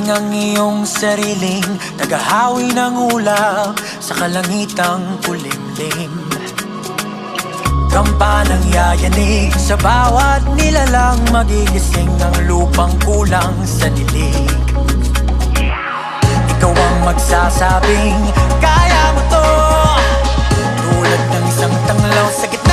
Gising ang iyong sariling naghahawi ng ulap sa kalangitang kulimlim. Kampanang yayanig sa bawat nilalang, magigising ang lupang kulang sa dilig. Ikaw ang magsasabing kaya mo to, tulad ng isang tanglaw sa gitna